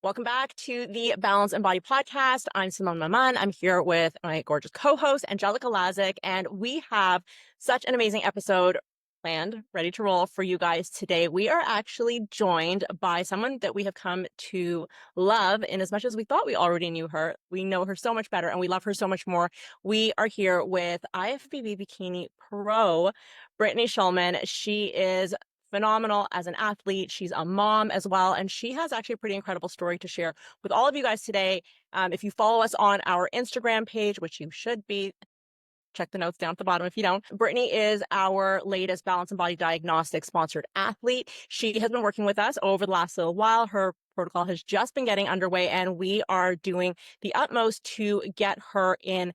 Welcome back to the Balance and Body podcast. I'm Simone Maman. I'm here with my gorgeous co-host, Angelica Lazick, and we have such an amazing episode planned, ready to roll for you guys today. We are actually joined by someone that we have come to love in as much as we thought we already knew her. We know her so much better and we love her so much more. We are here with Ifbb Bikini Pro, Brittany Schulman. She is phenomenal as an athlete. She's a mom as well. And she has actually a pretty incredible story to share with all of you guys today. If you follow us on our Instagram page, which you should be, check the notes down at the bottom if you don't. Brittany is our latest Balance and Body Diagnostics sponsored athlete. She has been working with us over the last little while. Her protocol has just been getting underway, and we are doing the utmost to get her in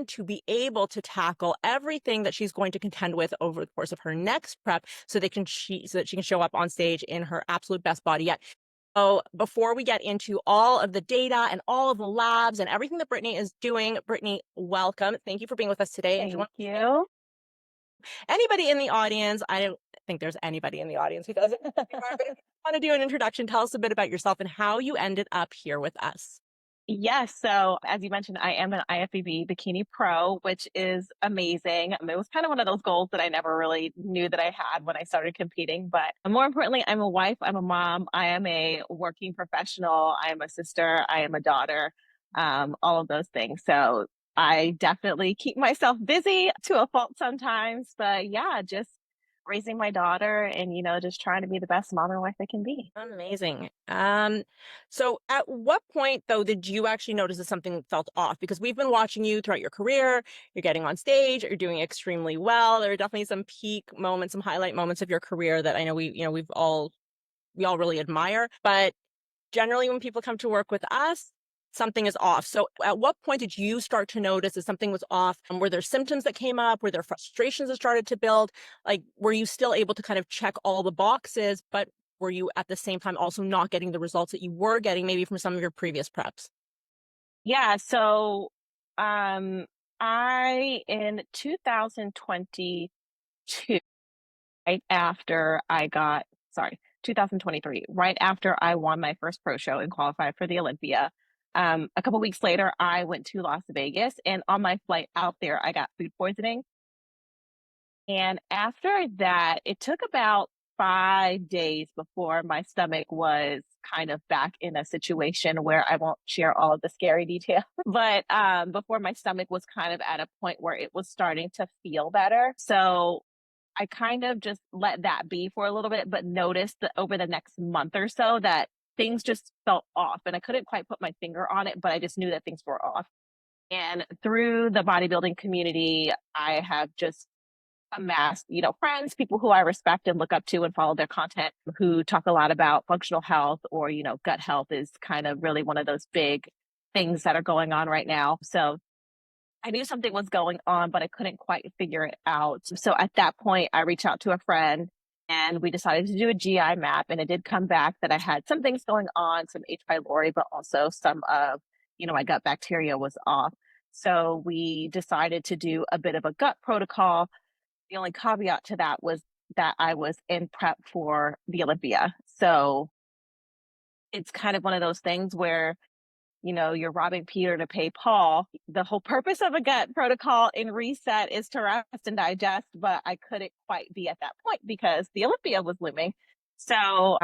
to be able to tackle everything that she's going to contend with over the course of her next prep so that she can show up on stage in her absolute best body yet. So before we get into all of the data and all of the labs and everything that Brittany is doing, Brittany, welcome. Thank you for being with us today. Thank you. Anybody in the audience, I don't think there's anybody in the audience who doesn't want to do an introduction. Tell us a bit about yourself and how you ended up here with us. Yes. So as you mentioned, I am an IFBB Bikini Pro, which is amazing. It was kind of one of those goals that I never really knew that I had when I started competing. But more importantly, I'm a wife, I'm a mom, I am a working professional, I am a sister, I am a daughter, all of those things. So I definitely keep myself busy to a fault sometimes. But yeah, just raising my daughter and, just trying to be the best mom and wife I can be. Amazing. So at what point though did you actually notice that something felt off? Because we've been watching you throughout your career, you're getting on stage, you're doing extremely well. There are definitely some peak moments, some highlight moments of your career that I know we all really admire. But generally when people come to work with us, something is off. So at what point did you start to notice that something was off? And were there symptoms that came up? Were there frustrations that started to build? Like, were you still able to kind of check all the boxes, but were you at the same time also not getting the results that you were getting maybe from some of your previous preps? Yeah, so um I in 2022, right after I got sorry, 2023, right after I won my first pro show and qualified for the Olympia. A couple weeks later I went to Las Vegas, and on my flight out there I got food poisoning. And after that, it took about 5 days before my stomach was kind of back in a situation where I won't share all of the scary details, but before my stomach was kind of at a point where it was starting to feel better. So I kind of just let that be for a little bit, but noticed that over the next month or so that things just felt off. And I couldn't quite put my finger on it, but I just knew that things were off. And through the bodybuilding community, I have just amassed, friends, people who I respect and look up to and follow their content, who talk a lot about functional health, or, gut health is kind of really one of those big things that are going on right now. So I knew something was going on, but I couldn't quite figure it out. So at that point, I reached out to a friend and we decided to do a GI map. And it did come back that I had some things going on, some H. pylori, but also some of, my gut bacteria was off. So we decided to do a bit of a gut protocol. The only caveat to that was that I was in prep for the Olympia. So it's kind of one of those things where, you're robbing Peter to pay Paul. The whole purpose of a gut protocol in reset is to rest and digest, but I couldn't quite be at that point because the Olympia was looming. So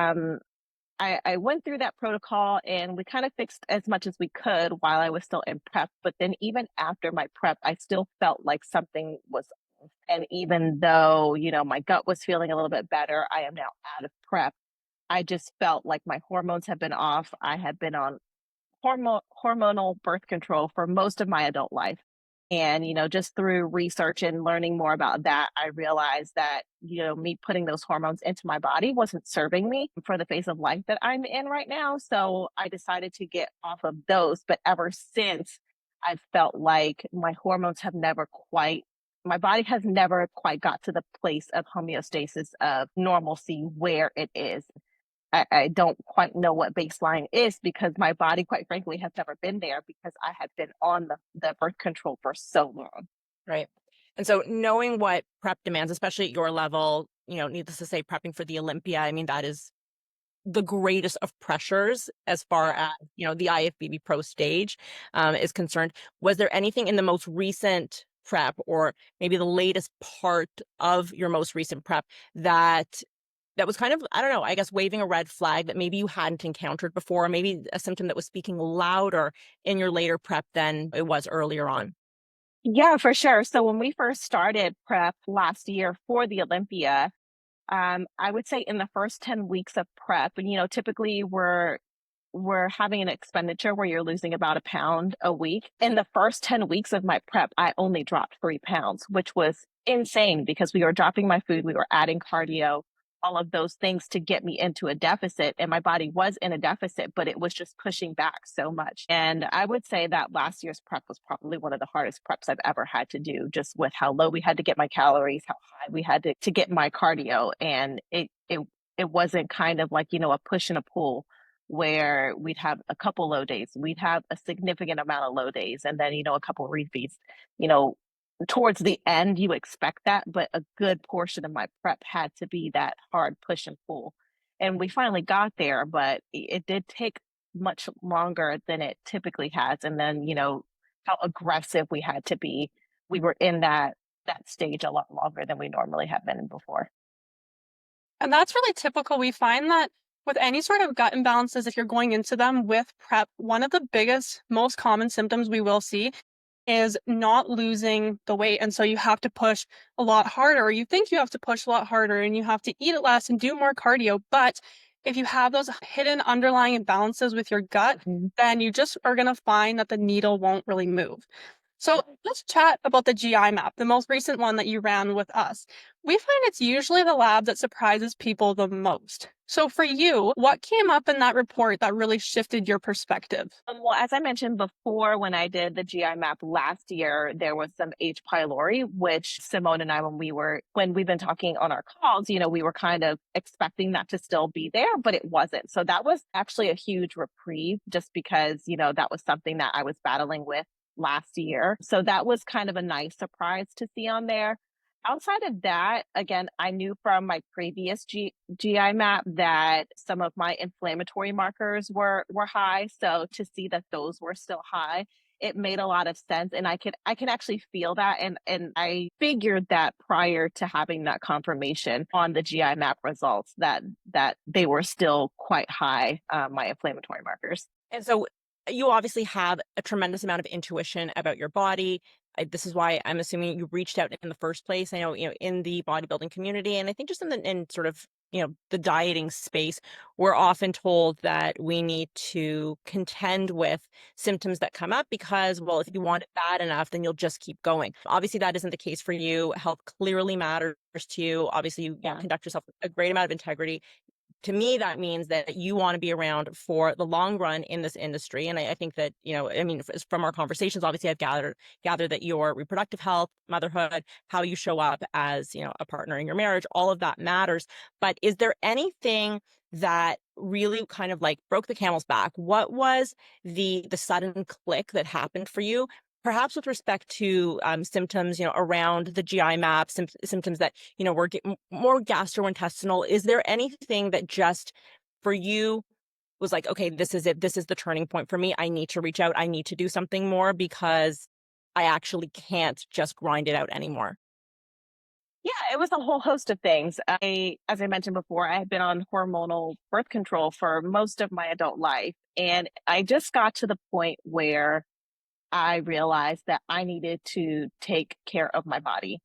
I went through that protocol and we kind of fixed as much as we could while I was still in prep. But then even after my prep, I still felt like something was off. And even though, my gut was feeling a little bit better, I am now out of prep. I just felt like my hormones have been off. I had been on hormonal birth control for most of my adult life. And, just through research and learning more about that, I realized that, me putting those hormones into my body wasn't serving me for the phase of life that I'm in right now. So I decided to get off of those. But ever since, I've felt like my body has never quite got to the place of homeostasis, of normalcy where it is. I don't quite know what baseline is because my body, quite frankly, has never been there because I had been on the birth control for so long. Right. And so knowing what prep demands, especially at your level, needless to say, prepping for the Olympia, I mean, that is the greatest of pressures as far as, the IFBB Pro stage is concerned. Was there anything in the most recent prep, or maybe the latest part of your most recent prep, that was kind of, I don't know, I guess waving a red flag that maybe you hadn't encountered before, maybe a symptom that was speaking louder in your later prep than it was earlier on? Yeah, for sure. So when we first started prep last year for the Olympia, I would say in the first 10 weeks of prep, and typically we're having an expenditure where you're losing about a pound a week. In the first 10 weeks of my prep, I only dropped 3 pounds, which was insane because we were dropping my food, we were adding cardio, all of those things to get me into a deficit. And my body was in a deficit, but it was just pushing back so much. And I would say that last year's prep was probably one of the hardest preps I've ever had to do, just with how low we had to get my calories, how high we had to get my cardio. And it wasn't kind of like, a push and a pull where we'd have a couple low days. We'd have a significant amount of low days and then, a couple refeeds. You know, Towards the end, you expect that, but a good portion of my prep had to be that hard push and pull. And we finally got there, but it did take much longer than it typically has. And then, how aggressive we had to be. We were in that stage a lot longer than we normally have been in before. And that's really typical. We find that with any sort of gut imbalances, if you're going into them with prep, one of the biggest, most common symptoms we will see is not losing the weight. And so you have to push a lot harder, or you think you have to push a lot harder, and you have to eat it less and do more cardio. But if you have those hidden underlying imbalances with your gut, Mhm. then you just are going to find that the needle won't really move. So let's chat about the GI map, the most recent one that you ran with us. We find it's usually the lab that surprises people the most. So for you, what came up in that report that really shifted your perspective? Well, as I mentioned before, when I did the GI map last year, there was some H. pylori, which Simone and I, when we've been talking on our calls, we were kind of expecting that to still be there, but it wasn't. So that was actually a huge reprieve just because, that was something that I was battling with last year. So that was kind of a nice surprise to see on there. Outside of that, again, I knew from my previous GI map that some of my inflammatory markers were high. So to see that those were still high, it made a lot of sense. And I can actually feel that. And I figured that prior to having that confirmation on the GI map results that they were still quite high, my inflammatory markers. And so you obviously have a tremendous amount of intuition about your body. This is why I'm assuming you reached out in the first place. I know, in the bodybuilding community, and I think just in sort of, the dieting space, we're often told that we need to contend with symptoms that come up because, well, if you want it bad enough, then you'll just keep going. Obviously, that isn't the case for you. Health clearly matters to you. Obviously, you Yeah. conduct yourself with a great amount of integrity. To me, that means that you want to be around for the long run in this industry. And I think that, I mean, from our conversations, obviously I've gathered that your reproductive health, motherhood, how you show up as, a partner in your marriage, all of that matters. But is there anything that really kind of like broke the camel's back? What was the sudden click that happened for you? Perhaps with respect to symptoms, around the GI map, symptoms that, were more gastrointestinal. Is there anything that just for you was like, okay, this is it. This is the turning point for me. I need to reach out. I need to do something more because I actually can't just grind it out anymore. Yeah, it was a whole host of things. As I mentioned before, I had been on hormonal birth control for most of my adult life. And I just got to the point where I realized that I needed to take care of my body.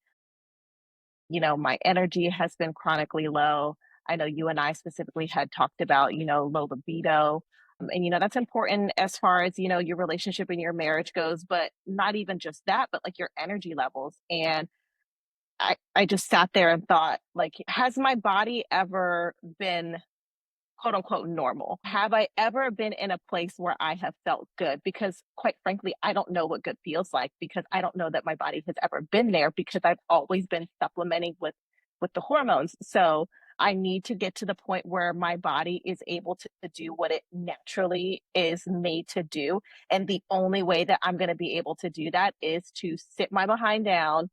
My energy has been chronically low. I know you and I specifically had talked about, low libido. And, that's important as far as, your relationship and your marriage goes, but not even just that, but like your energy levels. And I just sat there and thought, like, has my body ever been quote unquote normal? Have I ever been in a place where I have felt good? Because quite frankly, I don't know what good feels like because I don't know that my body has ever been there because I've always been supplementing with the hormones. So I need to get to the point where my body is able to do what it naturally is made to do. And the only way that I'm going to be able to do that is to sit my behind down,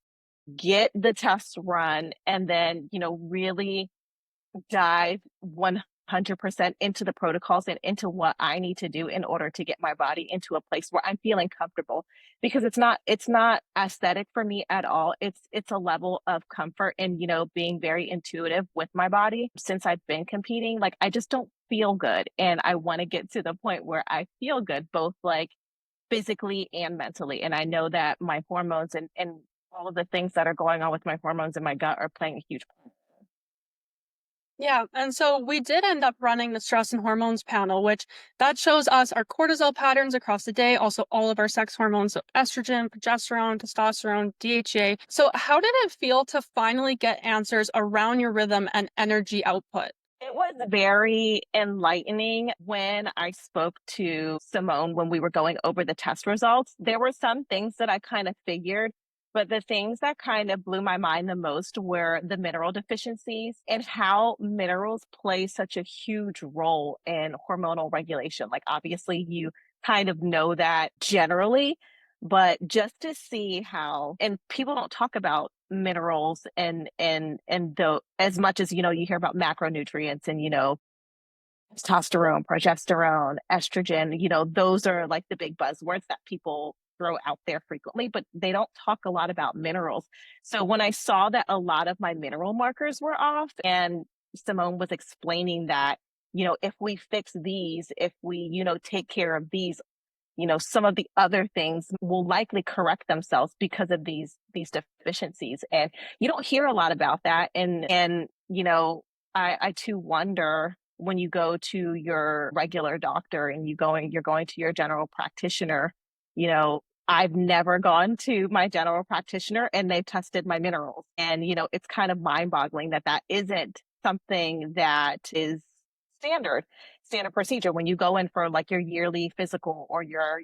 get the tests run, and then, really dive 100% into the protocols and into what I need to do in order to get my body into a place where I'm feeling comfortable, because it's not aesthetic for me at all. It's a level of comfort and, being very intuitive with my body. Since I've been competing, like, I just don't feel good, and I want to get to the point where I feel good, both like physically and mentally. And I know that my hormones and all of the things that are going on with my hormones in my gut are playing a huge part. Yeah, and so we did end up running the stress and hormones panel, which that shows us our cortisol patterns across the day, also all of our sex hormones, so estrogen, progesterone, testosterone, DHEA. So how did it feel to finally get answers around your rhythm and energy output? It was very enlightening when I spoke to Simone when we were going over the test results. There were some things that I kind of figured, but the things that kind of blew my mind the most were the mineral deficiencies and how minerals play such a huge role in hormonal regulation. Like, obviously, you kind of know that generally, but just to see how, and people don't talk about minerals and the as much as, you hear about macronutrients and, testosterone, progesterone, estrogen, those are like the big buzzwords that people throw out there frequently, but they don't talk a lot about minerals. So when I saw that a lot of my mineral markers were off, and Simone was explaining that, if we fix these, if we, take care of these, some of the other things will likely correct themselves because of these deficiencies. And you don't hear a lot about that. And I too wonder, when you go to your regular doctor and you're going to your general practitioner, I've never gone to my general practitioner and they've tested my minerals. And, it's kind of mind boggling that that isn't something that is standard standard procedure when you go in for like your yearly physical or your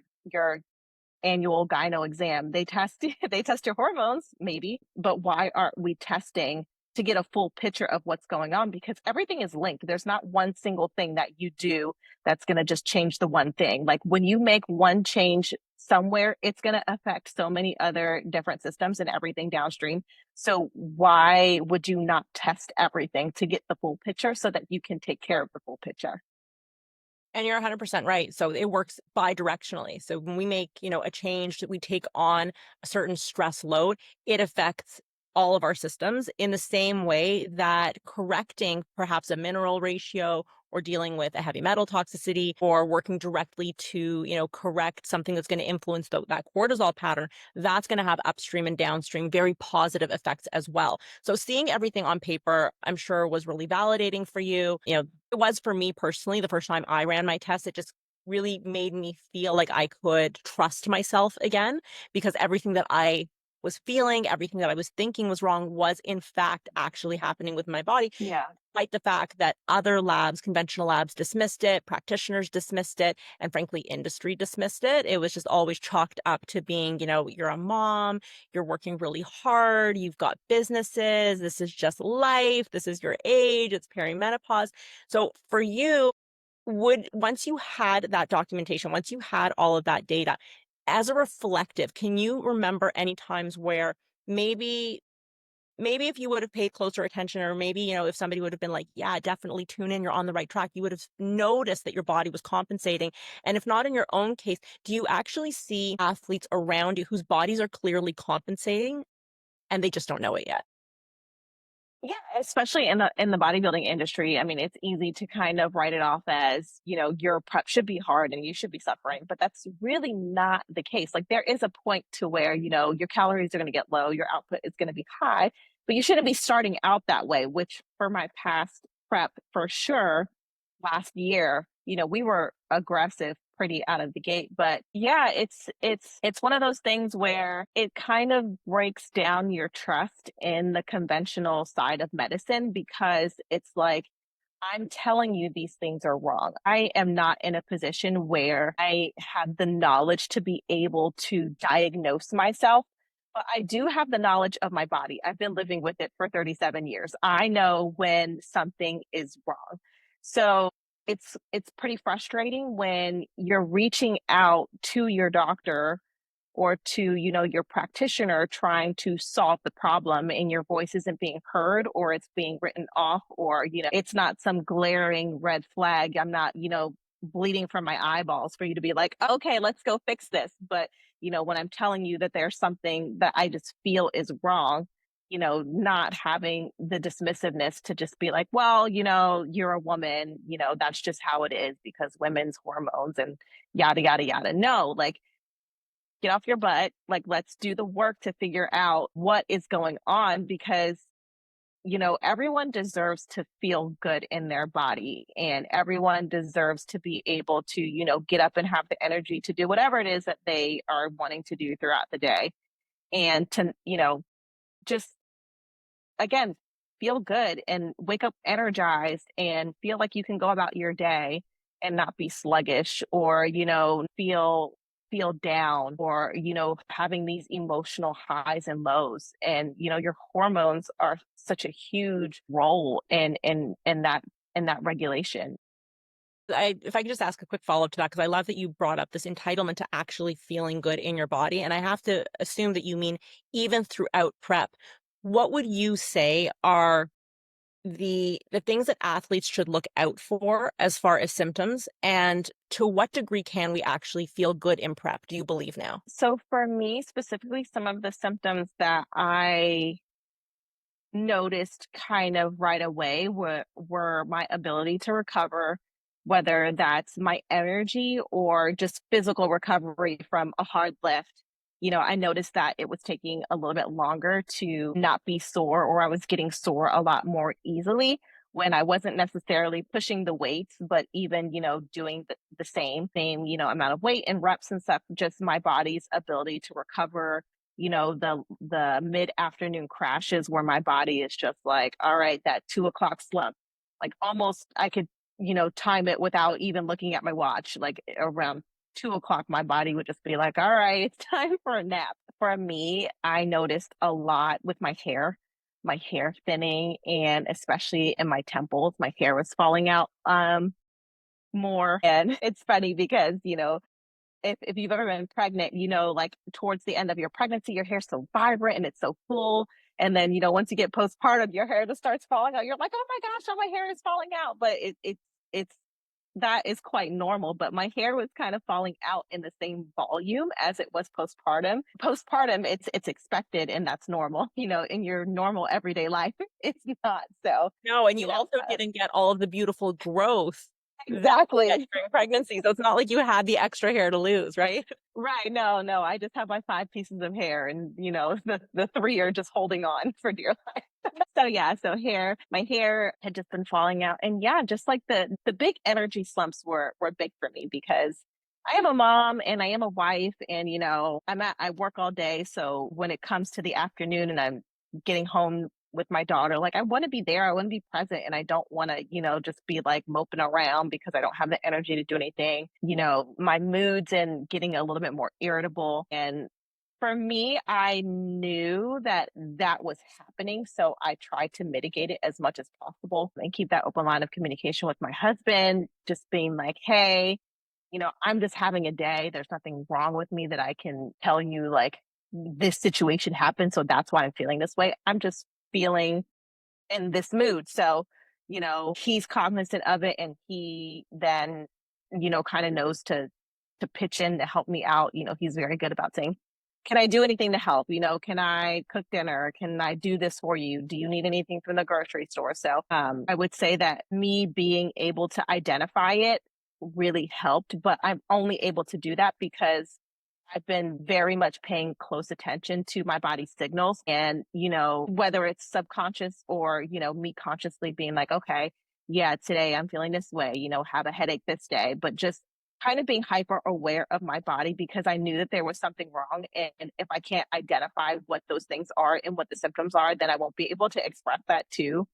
annual gyno exam. They test they test your hormones, maybe, but why aren't we testing to get a full picture of what's going on? Because everything is linked. There's not one single thing that you do that's going to just change the one thing. Like, when you make one change somewhere, it's going to affect so many other different systems and everything downstream. So why would you not test everything to get the full picture so that you can take care of the full picture? And you're 100% right. So it works bi-directionally. So when we make, a change that we take on a certain stress load, it affects all of our systems in the same way that correcting perhaps a mineral ratio or dealing with a heavy metal toxicity or working directly to, correct something that's going to influence that cortisol pattern, that's going to have upstream and downstream very positive effects as well. So seeing everything on paper, I'm sure, was really validating for you. It was for me personally. The first time I ran my test, it just really made me feel like I could trust myself again, because everything that I was feeling, everything that I was thinking was wrong was in fact actually happening with my body, Yeah. despite the fact that other labs, conventional labs, dismissed it, practitioners dismissed it, and frankly, industry dismissed it. It was just always chalked up to being, you're a mom, you're working really hard, you've got businesses, this is just life, this is your age, it's perimenopause. So for you, once you had that documentation, once you had all of that data, as a reflective, can you remember any times where maybe if you would have paid closer attention, or maybe, if somebody would have been like, yeah, definitely tune in, you're on the right track, you would have noticed that your body was compensating? And if not in your own case, do you actually see athletes around you whose bodies are clearly compensating and they just don't know it yet? Yeah, especially in the bodybuilding industry. I mean, it's easy to kind of write it off as, your prep should be hard and you should be suffering, but that's really not the case. Like, there is a point to where, your calories are going to get low, your output is going to be high, but you shouldn't be starting out that way, which for my past prep, for sure, last year, we were aggressive pretty out of the gate. But yeah, it's one of those things where it kind of breaks down your trust in the conventional side of medicine, because it's like, I'm telling you these things are wrong. I am not in a position where I have the knowledge to be able to diagnose myself, but I do have the knowledge of my body. I've been living with it for 37 years. I know when something is wrong. So it's pretty frustrating when you're reaching out to your doctor or to, your practitioner trying to solve the problem and your voice isn't being heard or it's being written off or, it's not some glaring red flag. I'm not, bleeding from my eyeballs for you to be like, okay, let's go fix this. But, when I'm telling you that there's something that I just feel is wrong, not having the dismissiveness to just be like, well, you're a woman, that's just how it is because women's hormones and yada, yada, yada. No, like, get off your butt. Like, let's do the work to figure out what is going on because, everyone deserves to feel good in their body and everyone deserves to be able to, get up and have the energy to do whatever it is that they are wanting to do throughout the day. And to, just again, feel good and wake up energized and feel like you can go about your day and not be sluggish or, feel down or, having these emotional highs and lows. And, your hormones are such a huge role in that regulation. If I could just ask a quick follow-up to that, because I love that you brought up this entitlement to actually feeling good in your body. And I have to assume that you mean even throughout prep. What would you say are the things that athletes should look out for as far as symptoms? And to what degree can we actually feel good in prep, do you believe now? So for me specifically, some of the symptoms that I noticed kind of right away were my ability to recover, whether that's my energy or just physical recovery from a hard lift. I noticed that it was taking a little bit longer to not be sore, or I was getting sore a lot more easily when I wasn't necessarily pushing the weights, but even, doing the same, amount of weight and reps and stuff, just my body's ability to recover, the mid-afternoon crashes where my body is just like, all right, that 2 o'clock slump, like almost I could, time it without even looking at my watch. Like around 2 o'clock, my body would just be like, all right, it's time for a nap. For me, I noticed a lot with my hair thinning, and especially in my temples, my hair was falling out more. And it's funny because, if you've ever been pregnant, like towards the end of your pregnancy, your hair's so vibrant and it's so full. And then, once you get postpartum, your hair just starts falling out. You're like, oh my gosh, all my hair is falling out. But it's that is quite normal. But my hair was kind of falling out in the same volume as it was postpartum. Postpartum, it's expected and that's normal, in your normal everyday life. It's not. So No, and you you know, also didn't get all of the beautiful growth exactly. during pregnancy. So it's not like you had the extra hair to lose, right? Right. No, no. I just have my 5 pieces of hair and, the three are just holding on for dear life. So yeah, so my hair had just been falling out. And yeah, just like the big energy slumps were big for me because I am a mom and I am a wife and, I work all day. So when it comes to the afternoon and I'm getting home with my daughter, like I want to be there, I want to be present, and I don't want to, just be like moping around because I don't have the energy to do anything. My moods and getting a little bit more irritable. And for me, I knew that that was happening. So I tried to mitigate it as much as possible and keep that open line of communication with my husband, just being like, hey, I'm just having a day. There's nothing wrong with me that I can tell you, like, this situation happened. So that's why I'm feeling this way. I'm just feeling in this mood. So, he's cognizant of it and he then, kind of knows to pitch in to help me out. He's very good about saying, can I do anything to help? Can I cook dinner? Can I do this for you? Do you need anything from the grocery store? So I would say that me being able to identify it really helped, but I'm only able to do that because I've been very much paying close attention to my body's signals and, whether it's subconscious or, me consciously being like, okay, yeah, today I'm feeling this way, have a headache this day, but just kind of being hyper aware of my body because I knew that there was something wrong. And if I can't identify what those things are and what the symptoms are, then I won't be able to express that to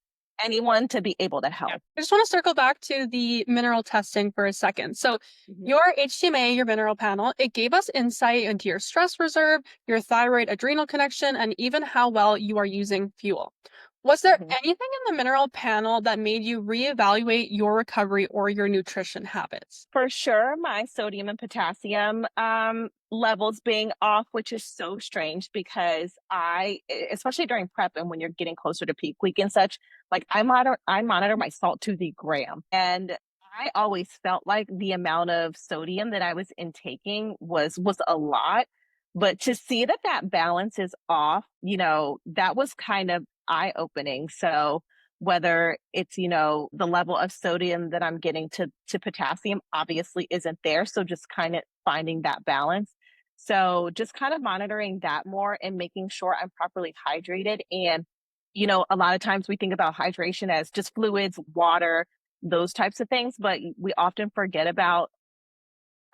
anyone to be able to help. I just want to circle back to the mineral testing for a second. So your HTMA, your mineral panel, it gave us insight into your stress reserve, your thyroid adrenal connection, and even how well you are using fuel. Was there Mhm. anything in the mineral panel that made you reevaluate your recovery or your nutrition habits? For sure, my sodium and potassium levels being off, which is so strange because especially during prep and when you're getting closer to peak week and such, like I monitor my salt to the gram, and I always felt like the amount of sodium that I was intaking was a lot. But to see that that balance is off, that was kind of eye opening. So whether it's the level of sodium that I'm getting to potassium obviously isn't there, so just kind of finding that balance. So just kind of monitoring that more and making sure I'm properly hydrated. And a lot of times we think about hydration as just fluids, water, those types of things, but we often forget about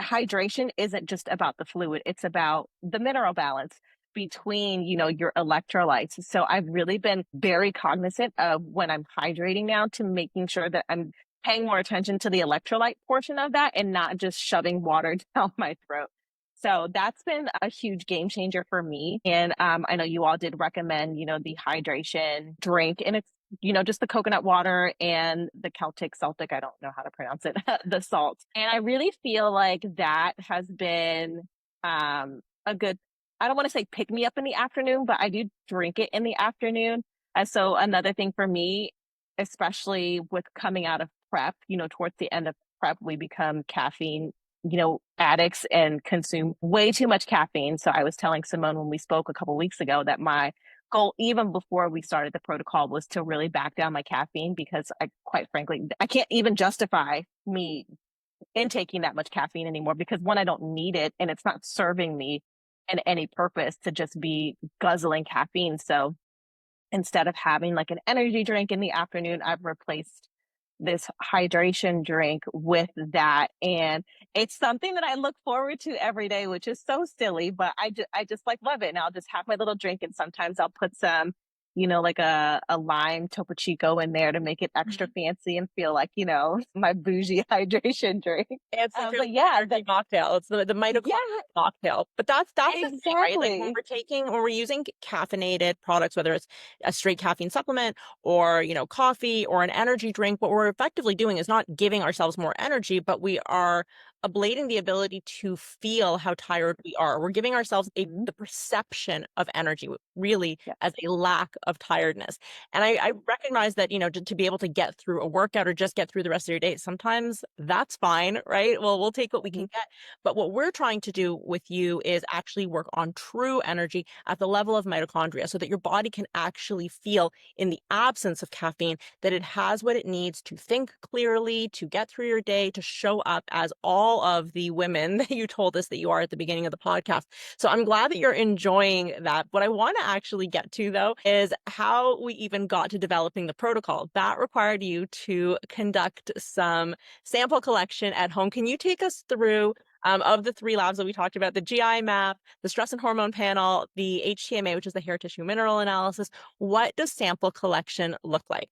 hydration isn't just about the fluid, it's about the mineral balance between, your electrolytes. So I've really been very cognizant of when I'm hydrating now to making sure that I'm paying more attention to the electrolyte portion of that and not just shoving water down my throat. So that's been a huge game changer for me. And I know you all did recommend, the hydration drink, and it's just the coconut water and the Celtic, I don't know how to pronounce it, the salt. And I really feel like that has been a good, I don't want to say pick me up in the afternoon, but I do drink it in the afternoon. And so another thing for me, especially with coming out of prep, towards the end of prep, we become caffeine, addicts and consume way too much caffeine. So I was telling Simone when we spoke a couple weeks ago that my goal even before we started the protocol was to really back down my caffeine because I quite frankly I can't even justify me intaking that much caffeine anymore because one, I don't need it and it's not serving me in any purpose to just be guzzling caffeine. So instead of having like an energy drink in the afternoon, I've replaced this hydration drink with that. And it's something that I look forward to every day, which is so silly, but I just like love it. And I'll just have my little drink. And sometimes I'll put some, like a lime Topo Chico in there to make it extra fancy and feel like, my bougie hydration drink. It's like your But yeah, energy mocktail. It's the mitochondrial yeah, mocktail. But that's the thing, right? Like exactly. when we're using caffeinated products, whether it's a straight caffeine supplement or, coffee or an energy drink, what we're effectively doing is not giving ourselves more energy, but we are ablating the ability to feel how tired we are. We're giving ourselves Mhm. the perception of energy, really Yeah. as a lack of tiredness. And I recognize that, to be able to get through a workout or just get through the rest of your day, sometimes that's fine, right? Well, we'll take what we can Mhm. get. But what we're trying to do with you is actually work on true energy at the level of mitochondria so that your body can actually feel, in the absence of caffeine, that it has what it needs to think clearly, to get through your day, to show up as all of the women that you told us that you are at the beginning of the podcast. So I'm glad that you're enjoying that. What I want to actually get to, though, is how we even got to developing the protocol. That required you to conduct some sample collection at home. Can you take us through of the three labs that we talked about, the GI map, the stress and hormone panel, the HTMA, which is the hair tissue mineral analysis? What does sample collection look like?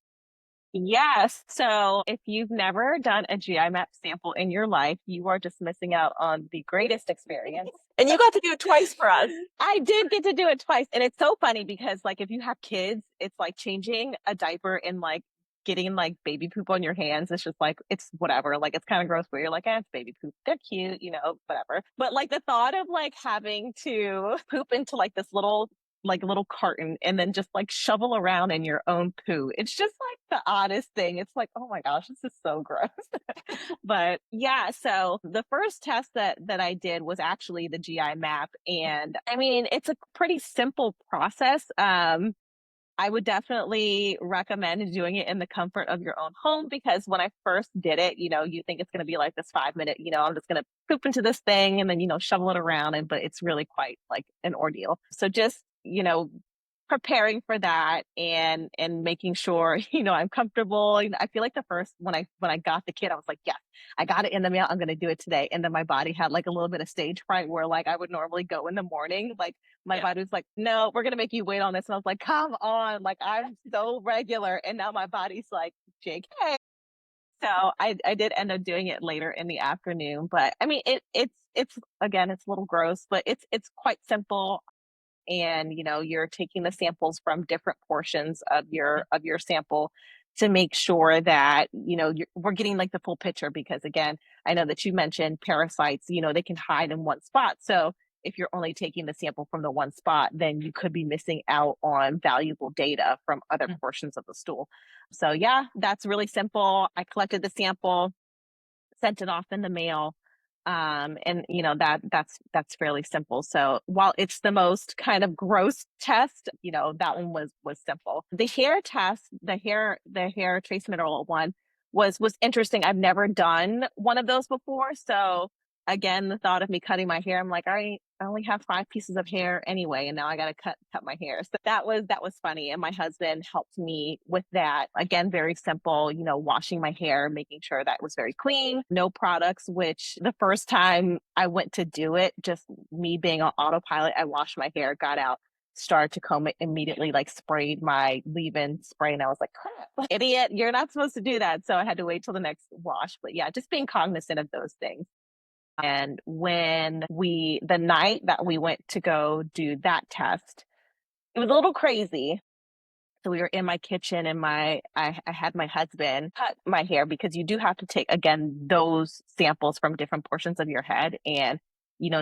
Yes. So if you've never done a GI map sample in your life, you are just missing out on the greatest experience. And you got to do it twice for us. I did get to do it twice. And it's so funny because, like, if you have kids, it's like changing a diaper and like getting like baby poop on your hands. It's just like, it's whatever. Like, it's kind of gross, but you're like, it's baby poop. They're cute, whatever. But like the thought of like having to poop into like this little carton and then just like shovel around in your own poo. It's just like the oddest thing. It's like, oh my gosh, this is so gross. But yeah, so the first test that I did was actually the GI map. And I mean, it's a pretty simple process. I would definitely recommend doing it in the comfort of your own home because when I first did it, you think it's going to be like this 5 minute, I'm just going to poop into this thing and then, shovel it around. But it's really quite like an ordeal. So just, preparing for that and making sure, I'm comfortable. I feel like the first when I got the kit, I was like, yes, I got it in the mail. I'm going to do it today. And then my body had like a little bit of stage fright where like I would normally go in the morning, like my Yeah. body was like, no, we're gonna make you wait on this. And I was like, come on, like I'm so regular. And now my body's like, JK. So I did end up doing it later in the afternoon. But I mean it's again, it's a little gross, but it's quite simple. and you're taking the samples from different portions of your sample to make sure that we're getting like the full picture, because again, I know that you mentioned parasites, they can hide in one spot. So if you're only taking the sample from the one spot, then you could be missing out on valuable data from other portions of the stool. So yeah, that's really simple. I collected the sample, sent it off in the mail. And that's fairly simple. So while it's the most kind of gross test, that one was simple. The hair test, the hair trace mineral one was interesting. I've never done one of those before. So again, the thought of me cutting my hair, I'm like, all right, I only have 5 pieces of hair anyway, and now I gotta cut my hair. So that was funny. And my husband helped me with that. Again, very simple, washing my hair, making sure that it was very clean, no products, which the first time I went to do it, just me being on autopilot, I washed my hair, got out, started to comb it, immediately like sprayed my leave-in spray, and I was like, crap, idiot, you're not supposed to do that. So I had to wait till the next wash. But yeah, just being cognizant of those things. And the night that we went to go do that test, it was a little crazy. So we were in my kitchen, and I had my husband cut my hair, because you do have to take, again, those samples from different portions of your head. And,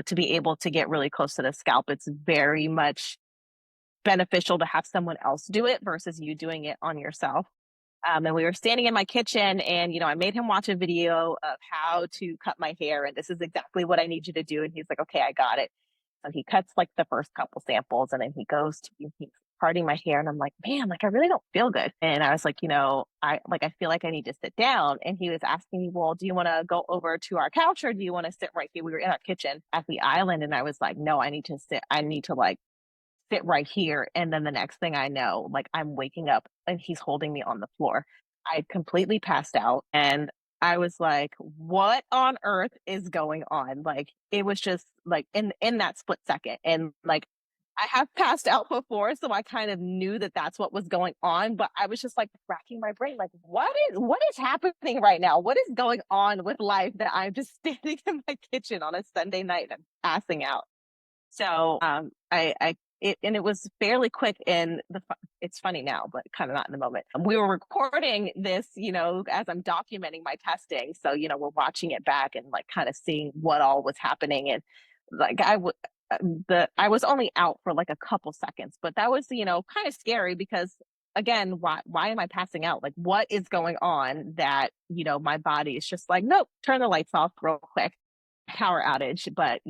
to be able to get really close to the scalp, it's very much beneficial to have someone else do it versus you doing it on yourself. And we were standing in my kitchen, and, I made him watch a video of how to cut my hair. And this is exactly what I need you to do. And he's like, okay, I got it. So he cuts like the first couple samples, and then he's parting my hair. And I'm like, man, like, I really don't feel good. And I was like, I feel like I need to sit down. And he was asking me, well, do you want to go over to our couch, or do you want to sit right here? We were in our kitchen at the island. And I was like, no, I need to sit. I need to like sit right here. And then the next thing I know, like, I'm waking up and he's holding me on the floor. I completely passed out, and I was like, what on earth is going on? Like, it was just like in that split second. And like, I have passed out before, so I kind of knew that that's what was going on, but I was just like racking my brain, like, what is happening right now? What is going on with life that I'm just standing in my kitchen on a Sunday night and passing out? So it was fairly quick. And it's funny now, but kind of not in the moment. We were recording this, as I'm documenting my testing. So, we're watching it back and like kind of seeing what all was happening. And like I was only out for like a couple seconds, but that was, kind of scary, because again, why am I passing out? Like, what is going on that, my body is just like, nope, turn the lights off real quick. Power outage. But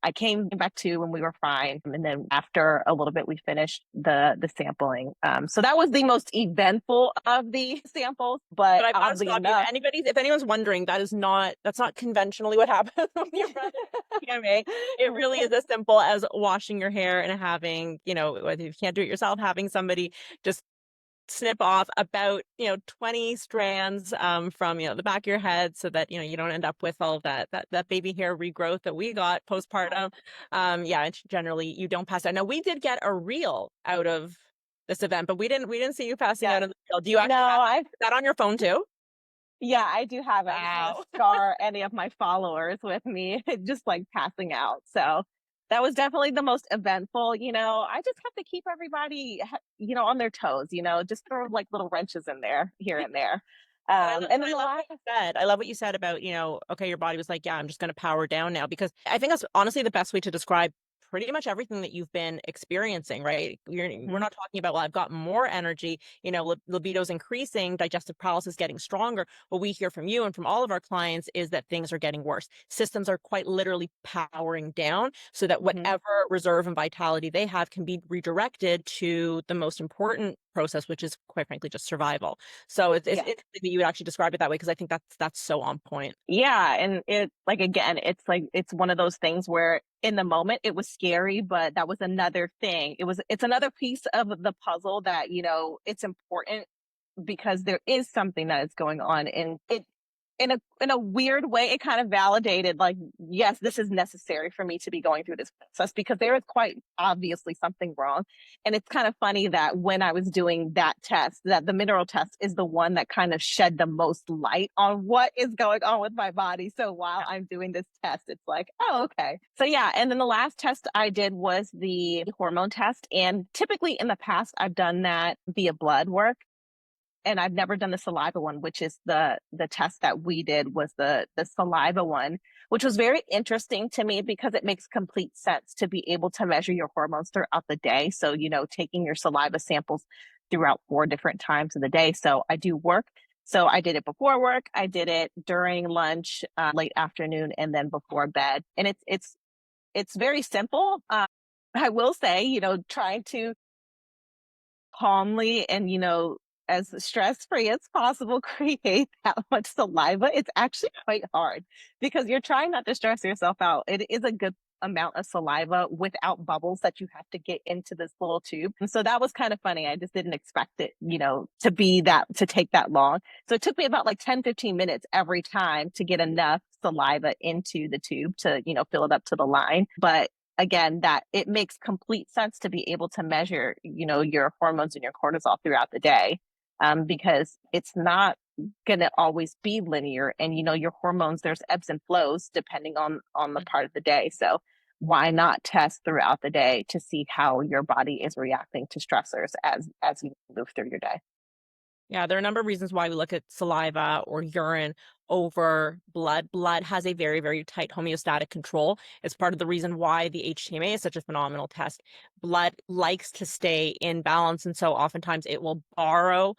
I came back to, and we were fine. And then after a little bit, we finished the sampling. So that was the most eventful of the samples. But I've got to oddly stop you. enough, If anyone's wondering, that's not conventionally what happens when you run a PMA. It really is as simple as washing your hair and having, if you can't do it yourself, having somebody just snip off about 20 strands from the back of your head, so that you don't end up with all of that baby hair regrowth that we got postpartum. It's generally you don't pass out. Now, we did get a reel out of this event, but we didn't see you passing out in the reel. Do you actually have that on your phone too? Yeah, I do have it. Wow. I'm gonna scar any of my followers with me just like passing out. So that was definitely the most eventful. I just have to keep everybody, on their toes. Just throw like little wrenches in there, here and there. And then I love what you said about, okay, your body was like, yeah, I'm just going to power down now, because I think that's honestly the best way to describe pretty much everything that you've been experiencing, right? We're not talking about, well, I've got more energy, libido's increasing, digestive paralysis getting stronger. What we hear from you and from all of our clients is that things are getting worse. Systems are quite literally powering down, so that whatever reserve and vitality they have can be redirected to the most important process, which is quite frankly just survival. So it's that you would actually describe it that way, because I think that's so on point. Yeah, and it's one of those things where in the moment it was scary, but that was another thing. It's another piece of the puzzle that it's important, because there is something that is going on, and in a weird way, it kind of validated, like, yes, this is necessary for me to be going through this process, because there is quite obviously something wrong. And it's kind of funny that when I was doing that test, that the mineral test is the one that kind of shed the most light on what is going on with my body. So while I'm doing this test, it's like, oh, okay. So yeah. And then the last test I did was the hormone test. And typically in the past, I've done that via blood work, and I've never done the saliva one, which is the test that we did, was the saliva one, which was very interesting to me because it makes complete sense to be able to measure your hormones throughout the day. So, taking your saliva samples throughout 4 different times of the day. So I do work. So I did it before work, I did it during lunch, late afternoon, and then before bed. And it's very simple. I will say, trying to calmly and, as stress-free as possible, create that much saliva, it's actually quite hard because you're trying not to stress yourself out. It is a good amount of saliva without bubbles that you have to get into this little tube. And so that was kind of funny. I just didn't expect it, to take that long. So it took me about like 10, 15 minutes every time to get enough saliva into the tube to, fill it up to the line. But again, that it makes complete sense to be able to measure, your hormones and your cortisol throughout the day, because it's not going to always be linear. And, your hormones, there's ebbs and flows depending on the part of the day. So why not test throughout the day to see how your body is reacting to stressors as you move through your day? Yeah, there are a number of reasons why we look at saliva or urine over blood. Blood has a very, very tight homeostatic control. It's part of the reason why the HTMA is such a phenomenal test. Blood likes to stay in balance, and so oftentimes it'll borrow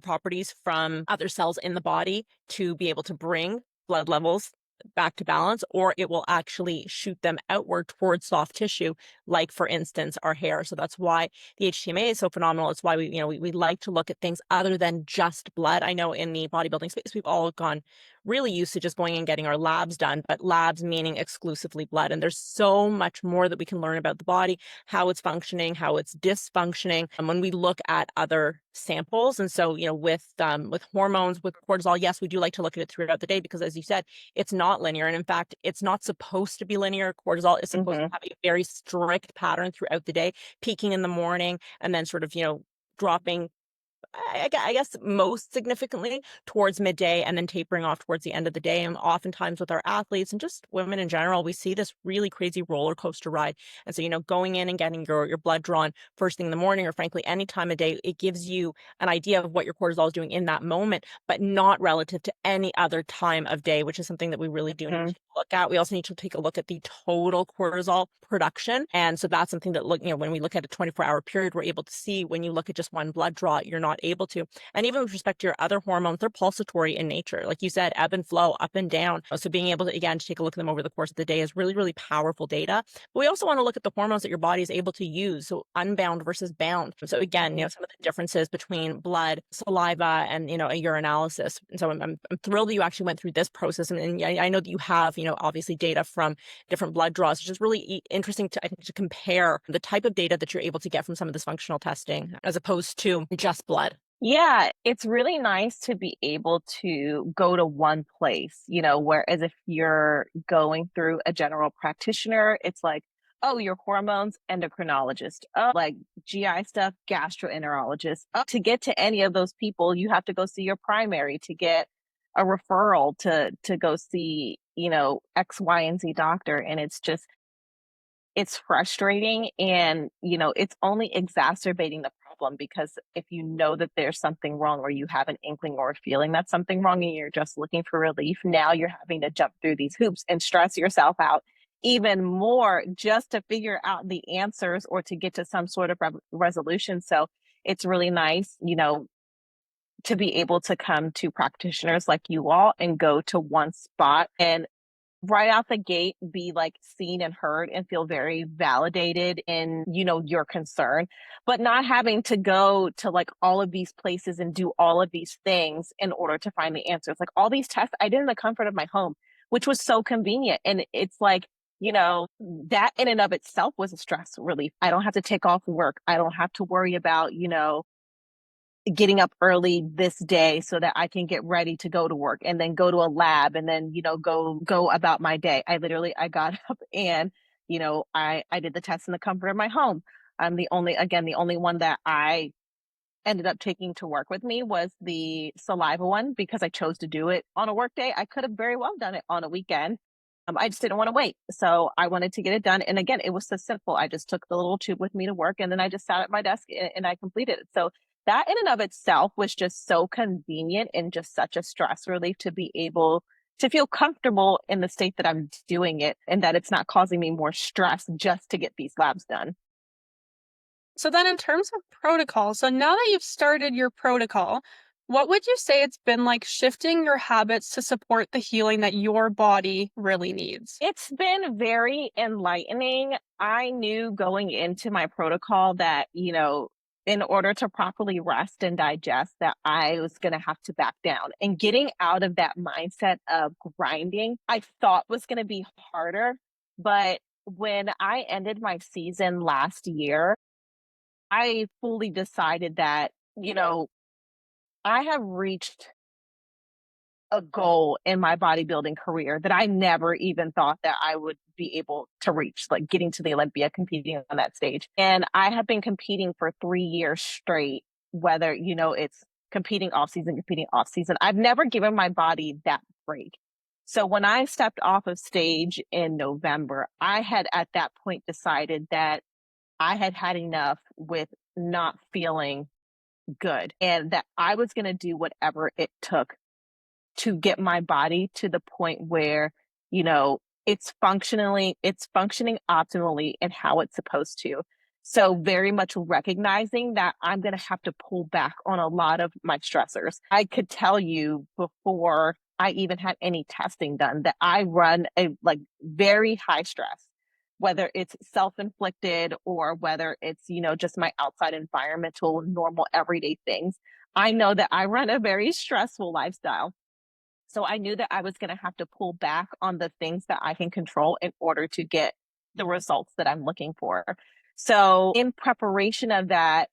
properties from other cells in the body to be able to bring blood levels back to balance, or it will actually shoot them outward towards soft tissue, like for instance our hair. So that's why the HTMA is so phenomenal. It's why we like to look at things other than just blood. I know in the bodybuilding space, we've all gone really used to just going and getting our labs done, but labs meaning exclusively blood. And there's so much more that we can learn about the body, how it's functioning, how it's dysfunctioning, and when we look at other samples. And so, with hormones, with cortisol, yes, we do like to look at it throughout the day because, as you said, it's not linear. And in fact, it's not supposed to be linear. Cortisol is supposed to have a very strict pattern throughout the day, peaking in the morning and then sort of, dropping, I guess, most significantly towards midday and then tapering off towards the end of the day. And oftentimes with our athletes and just women in general, we see this really crazy roller coaster ride. And so, going in and getting your blood drawn first thing in the morning, or frankly, any time of day, it gives you an idea of what your cortisol is doing in that moment, but not relative to any other time of day, which is something that we really do need to look at. We also need to take a look at the total cortisol production. And so that's something that when we look at a 24-hour period, we're able to see. When you look at just one blood draw, you're not able to. And even with respect to your other hormones, they're pulsatory in nature. Like you said, ebb and flow, up and down. So being able to, again, to take a look at them over the course of the day is really, really powerful data. But we also want to look at the hormones that your body is able to use. So unbound versus bound. So again, some of the differences between blood, saliva, and, a urinalysis. And so I'm thrilled that you actually went through this process. And I know that you have, obviously data from different blood draws, which is really interesting I think, to compare the type of data that you're able to get from some of this functional testing as opposed to just blood. Yeah, it's really nice to be able to go to one place, whereas if you're going through a general practitioner, it's like, oh, your hormones, endocrinologist, oh, like GI stuff, gastroenterologist. Oh, to get to any of those people, you have to go see your primary to get a referral to go see, X, Y, and Z doctor. And it's frustrating, and it's only exacerbating the problem, because if you know that there's something wrong, or you have an inkling or a feeling that something wrong and you're just looking for relief, now you're having to jump through these hoops and stress yourself out even more just to figure out the answers or to get to some sort of resolution. So it's really nice, to be able to come to practitioners like you all and go to one spot and right out the gate be like seen and heard and feel very validated in your concern, but not having to go to like all of these places and do all of these things in order to find the answers. Like all these tests I did in the comfort of my home, which was so convenient. And it's like, that in and of itself was a stress relief. I don't have to take off work. I don't have to worry about getting up early this day so that I can get ready to go to work and then go to a lab and then, go about my day. I got up and, I did the test in the comfort of my home. I'm the only one that I ended up taking to work with me was the saliva one because I chose to do it on a work day. I could have very well done it on a weekend. I just didn't want to wait. So I wanted to get it done. And again, it was so simple. I just took the little tube with me to work and then I just sat at my desk and I completed it. So that in and of itself was just so convenient and just such a stress relief to be able to feel comfortable in the state that I'm doing it and that it's not causing me more stress just to get these labs done. So then in terms of protocol, so now that you've started your protocol, what would you say it's been like shifting your habits to support the healing that your body really needs? It's been very enlightening. I knew going into my protocol that, in order to properly rest and digest, that I was going to have to back down. And getting out of that mindset of grinding, I thought was going to be harder. But when I ended my season last year, I fully decided that, I have reached a goal in my bodybuilding career that I never even thought that I would be able to reach, like getting to the Olympia, competing on that stage. And I have been competing for 3 years straight, whether, it's competing off season. I've never given my body that break. So when I stepped off of stage in November, I had at that point decided that I had had enough with not feeling good and that I was going to do whatever it took to get my body to the point where, it's functioning optimally and how it's supposed to. So very much recognizing that I'm going to have to pull back on a lot of my stressors. I could tell you before I even had any testing done that I run a like very high stress, whether it's self-inflicted or whether it's, just my outside environmental normal everyday things. I know that I run a very stressful lifestyle. So I knew that I was going to have to pull back on the things that I can control in order to get the results that I'm looking for. So in preparation of that,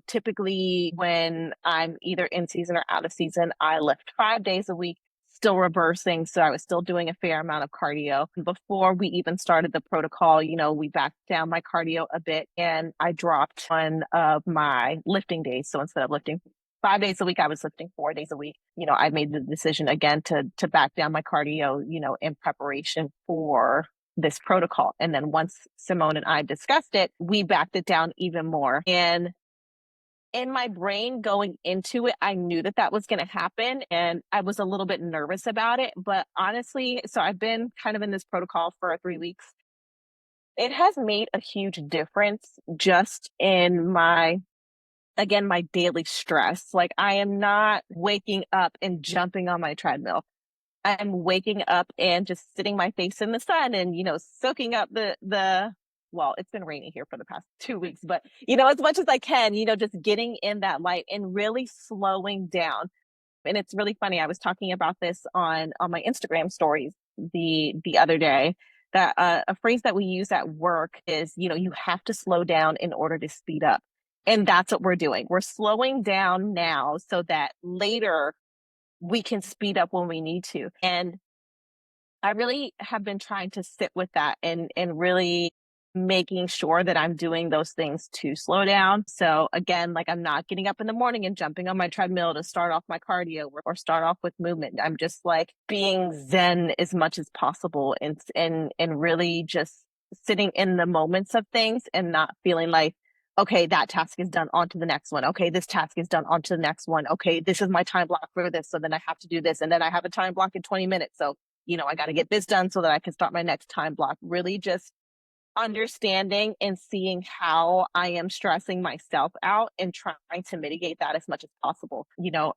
typically when I'm either in season or out of season, I lift 5 days a week, still reversing. So I was still doing a fair amount of cardio. Before we even started the protocol, we backed down my cardio a bit and I dropped one of my lifting days. So instead of lifting 5 days a week, I was lifting 4 days a week. I made the decision again to back down my cardio, in preparation for this protocol. And then once Simone and I discussed it, we backed it down even more. And in my brain going into it, I knew that that was going to happen. And I was a little bit nervous about it. But honestly, so I've been kind of in this protocol for 3 weeks. It has made a huge difference just in my daily stress. Like I am not waking up and jumping on my treadmill. I'm waking up and just sitting my face in the sun and, soaking up well, it's been raining here for the past 2 weeks, but, as much as I can, just getting in that light and really slowing down. And it's really funny. I was talking about this on my Instagram stories the other day that a phrase that we use at work is, you have to slow down in order to speed up. And that's what we're doing. We're slowing down now so that later we can speed up when we need to. And I really have been trying to sit with that and really making sure that I'm doing those things to slow down. So again, like I'm not getting up in the morning and jumping on my treadmill to start off my cardio or start off with movement. I'm just like being zen as much as possible and really just sitting in the moments of things and not feeling like, okay, that task is done, on to the next one. Okay, this task is done, on to the next one. Okay, this is my time block for this. So then I have to do this. And then I have a time block in 20 minutes. So I got to get this done so that I can start my next time block. Really just understanding and seeing how I am stressing myself out and trying to mitigate that as much as possible.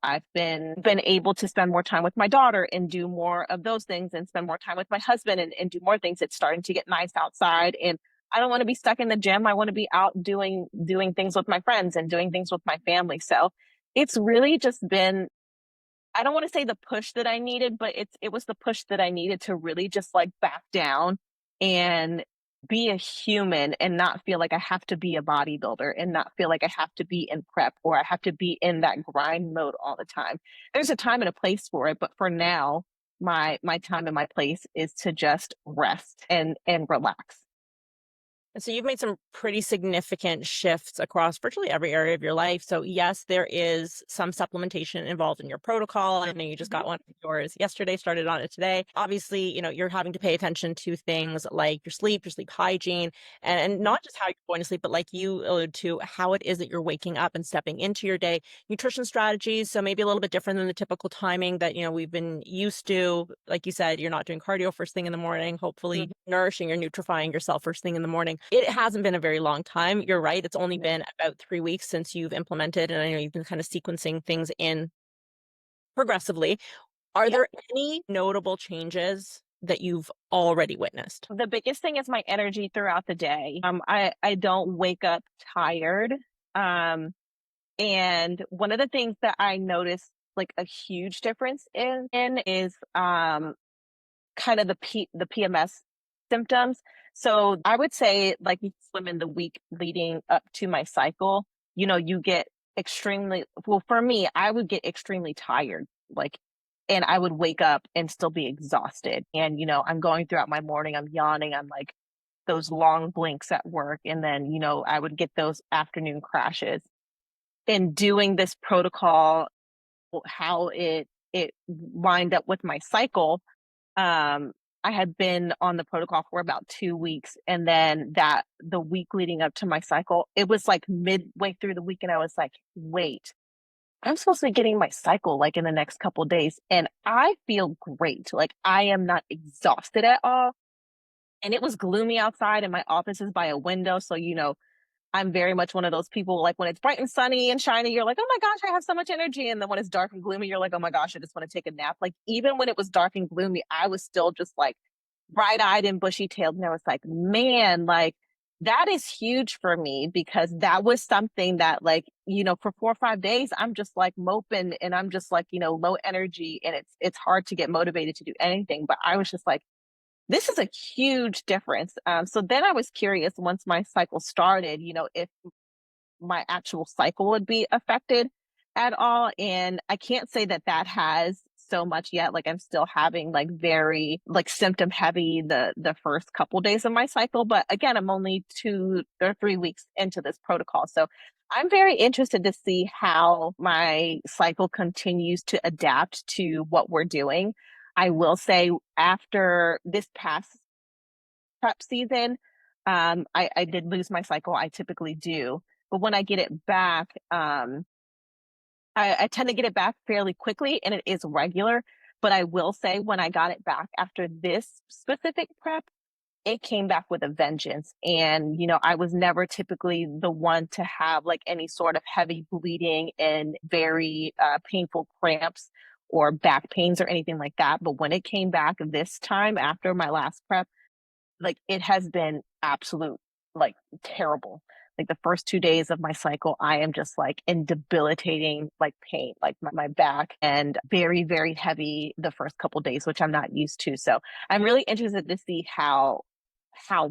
I've been able to spend more time with my daughter and do more of those things and spend more time with my husband and do more things. It's starting to get nice outside and I don't want to be stuck in the gym. I want to be out doing things with my friends and doing things with my family. So it's really just been, I don't want to say the push that I needed, but it was the push that I needed to really just like back down and be a human and not feel like I have to be a bodybuilder and not feel like I have to be in prep or I have to be in that grind mode all the time. There's a time and a place for it, but for now, my time and my place is to just rest and relax. And so you've made some pretty significant shifts across virtually every area of your life. So yes, there is some supplementation involved in your protocol. I know you just got one of yours yesterday, started on it today. Obviously, you're having to pay attention to things like your sleep hygiene, and not just how you're going to sleep, but like you alluded to, how it is that you're waking up and stepping into your day. Nutrition strategies, so maybe a little bit different than the typical timing that, we've been used to. Like you said, you're not doing cardio first thing in the morning, hopefully nourishing or nutrifying yourself first thing in the morning. It hasn't been a very long time. You're right. It's only been about 3 weeks since you've implemented, and I know you've been kind of sequencing things in progressively. Are there any notable changes that you've already witnessed? The biggest thing is my energy throughout the day. I don't wake up tired. And one of the things that I noticed like a huge difference in is kind of the PMS symptoms. So I would say like women the week leading up to my cycle, you get extremely, well, for me, I would get extremely tired, like, and I would wake up and still be exhausted. And, I'm going throughout my morning, I'm yawning, I'm like those long blinks at work. And then, I would get those afternoon crashes. In doing this protocol, how it lined up with my cycle, I had been on the protocol for about 2 weeks. And then the week leading up to my cycle, it was like midway through the week. And I was like, wait, I'm supposed to be getting my cycle like in the next couple of days. And I feel great. Like I am not exhausted at all. And it was gloomy outside and my office is by a window. So, I'm very much one of those people, like when it's bright and sunny and shiny, you're like, oh my gosh, I have so much energy. And then when it's dark and gloomy, you're like, oh my gosh, I just want to take a nap. Like even when it was dark and gloomy, I was still just like bright eyed and bushy tailed. And I was like, man, like that is huge for me because that was something that like, for 4 or 5 days, I'm just like moping and I'm just like, low energy and it's hard to get motivated to do anything. But I was just like, this is a huge difference. So then I was curious once my cycle started, if my actual cycle would be affected at all. And I can't say that that has so much yet. Like I'm still having like very like symptom heavy the first couple days of my cycle. But again, I'm only 2 or 3 weeks into this protocol. So I'm very interested to see how my cycle continues to adapt to what we're doing. I will say after this past prep season, I did lose my cycle. I typically do. But when I get it back, I tend to get it back fairly quickly and it is regular. But I will say when I got it back after this specific prep, it came back with a vengeance. And, I was never typically the one to have like any sort of heavy bleeding and very painful cramps or back pains or anything like that. But when it came back this time after my last prep, like it has been absolute like terrible. Like the first 2 days of my cycle, I am just like in debilitating like pain, like my back and very, very heavy the first couple days, which I'm not used to. So I'm really interested to see how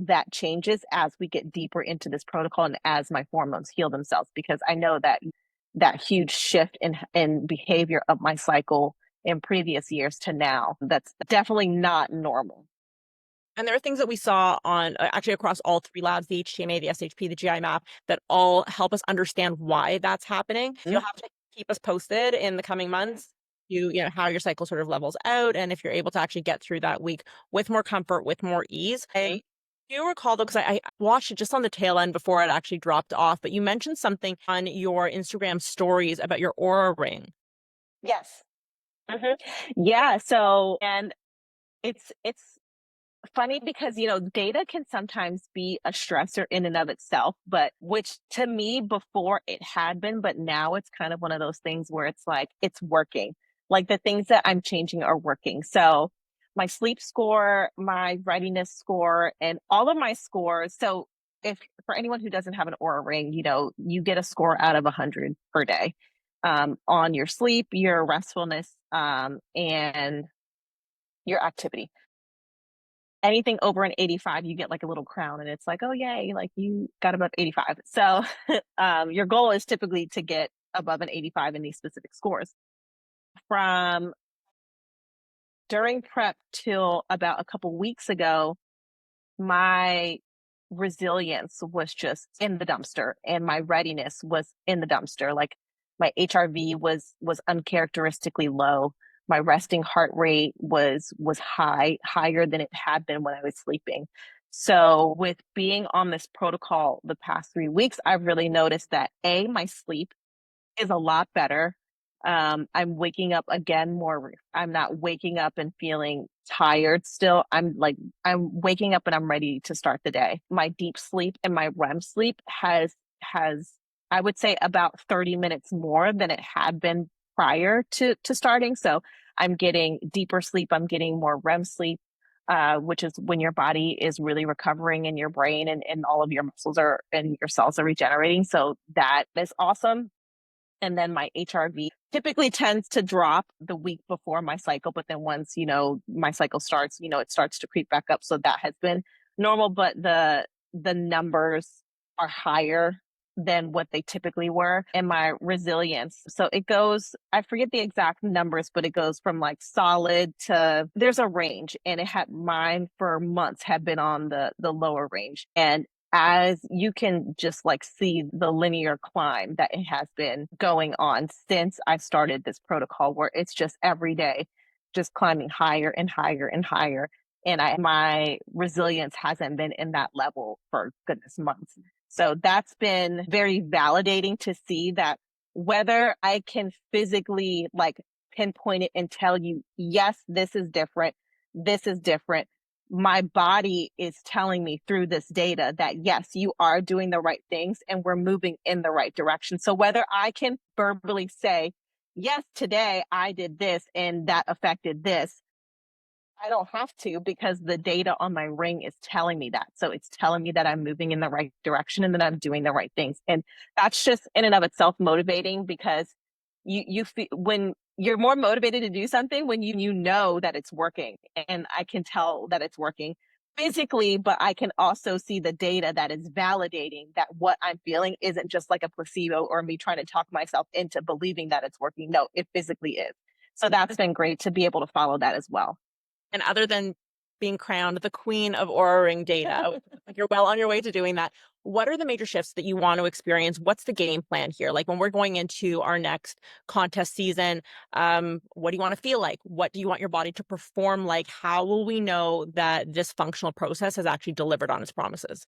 that changes as we get deeper into this protocol and as my hormones heal themselves, because I know that that huge shift in behavior of my cycle in previous years to now, that's definitely not normal. And there are things that we saw on actually across all 3 labs, the HTMA, the SHP, the GI map, that all help us understand why that's happening. You'll have to keep us posted in the coming months, how your cycle sort of levels out, and if you're able to actually get through that week with more comfort, with more ease. I do recall though, because I watched it just on the tail end before it actually dropped off, but you mentioned something on your Instagram stories about your aura ring. Yes. Yeah. So, and it's funny because data can sometimes be a stressor in and of itself, but which to me before it had been, but now it's kind of one of those things where it's like it's working. Like the things that I'm changing are working. So my sleep score, my readiness score, and all of my scores. So if for anyone who doesn't have an aura ring, you get a score out of 100 per day, on your sleep, your restfulness, and your activity. anything over an 85, you get like a little crown, and it's like, oh yay, like you got above 85. So your goal is typically to get above an 85 in these specific scores. From during prep till about a couple weeks ago, my resilience was just in the dumpster, and my readiness was in the dumpster. Like my HRV was uncharacteristically low. My resting heart rate was higher than it had been when I was sleeping. So with being on this protocol the past 3 weeks, I've really noticed that my sleep is a lot better. I'm waking up again more. I'm not waking up and feeling tired still. I'm waking up and I'm ready to start the day. My deep sleep and my REM sleep has I would say about 30 minutes more than it had been prior to starting. So I'm getting deeper sleep. I'm getting more REM sleep, which is when your body is really recovering and your brain and all of your muscles are and your cells are regenerating. So that is awesome. And then my HRV typically tends to drop the week before my cycle, but then once, my cycle starts, it starts to creep back up. So that has been normal, but the numbers are higher than what they typically were. And my resilience, so it goes, I forget the exact numbers, but it goes from like solid to, there's a range, and it had, mine for months had been on the lower range. And as you can just like see the linear climb that it has been going on since I started this protocol, where it's just every day just climbing higher and higher and higher. And my resilience hasn't been in that level for goodness months. So that's been very validating to see that whether I can physically like pinpoint it and tell you, yes, this is different, my body is telling me through this data that yes, you are doing the right things and we're moving in the right direction. So whether I can verbally say, yes, today I did this and that affected this, I don't have to, because the data on my ring is telling me that. So it's telling me that I'm moving in the right direction and that I'm doing the right things. And that's just in and of itself motivating, because you feel, when you're more motivated to do something when you know that it's working. And I can tell that it's working physically, but I can also see the data that is validating that what I'm feeling isn't just like a placebo or me trying to talk myself into believing that it's working. No, it physically is. So that's been great to be able to follow that as well. And other than being crowned the queen of Aura Ring data, like you're well on your way to doing that, what are the major shifts that you want to experience? What's the game plan here? Like when we're going into our next contest season, what do you want to feel like? What do you want your body to perform like? How will we know that this functional process has actually delivered on its promises?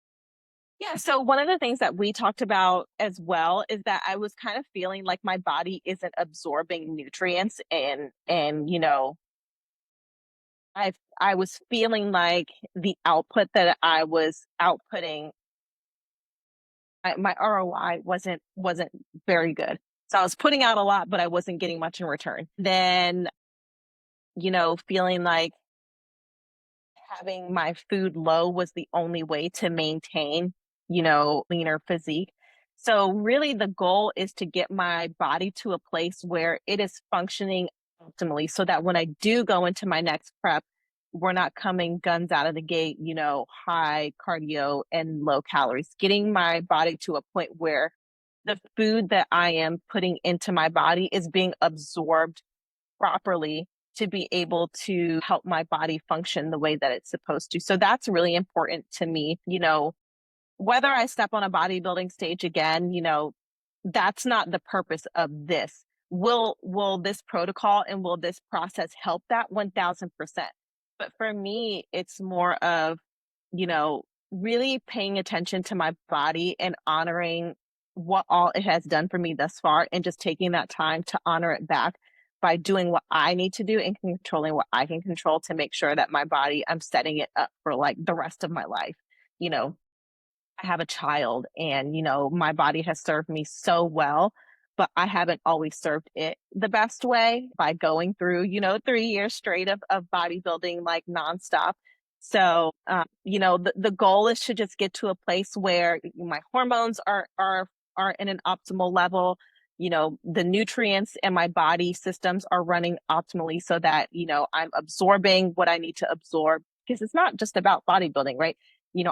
Yeah. So one of the things that we talked about as well is that I was kind of feeling like my body isn't absorbing nutrients, and I was feeling like the output that I was outputting, my ROI wasn't very good. So I was putting out a lot, but I wasn't getting much in return. Then, feeling like having my food low was the only way to maintain, leaner physique. So really the goal is to get my body to a place where it is functioning optimally, so that when I do go into my next prep, we're not coming guns out of the gate, high cardio and low calories. Getting my body to a point where the food that I am putting into my body is being absorbed properly to be able to help my body function the way that it's supposed to. So that's really important to me. Whether I step on a bodybuilding stage again, that's not the purpose of this. Will this protocol and will this process help that? 1000%. But for me, it's more of, really paying attention to my body and honoring what all it has done for me thus far, and just taking that time to honor it back by doing what I need to do and controlling what I can control to make sure that my body, I'm setting it up for like the rest of my life. You know, I have a child, and, my body has served me so well, but I haven't always served it the best way by going through, 3 years straight of bodybuilding like nonstop. So, the goal is to just get to a place where my hormones are in an optimal level. The nutrients in my body systems are running optimally, so that, I'm absorbing what I need to absorb, because it's not just about bodybuilding, right?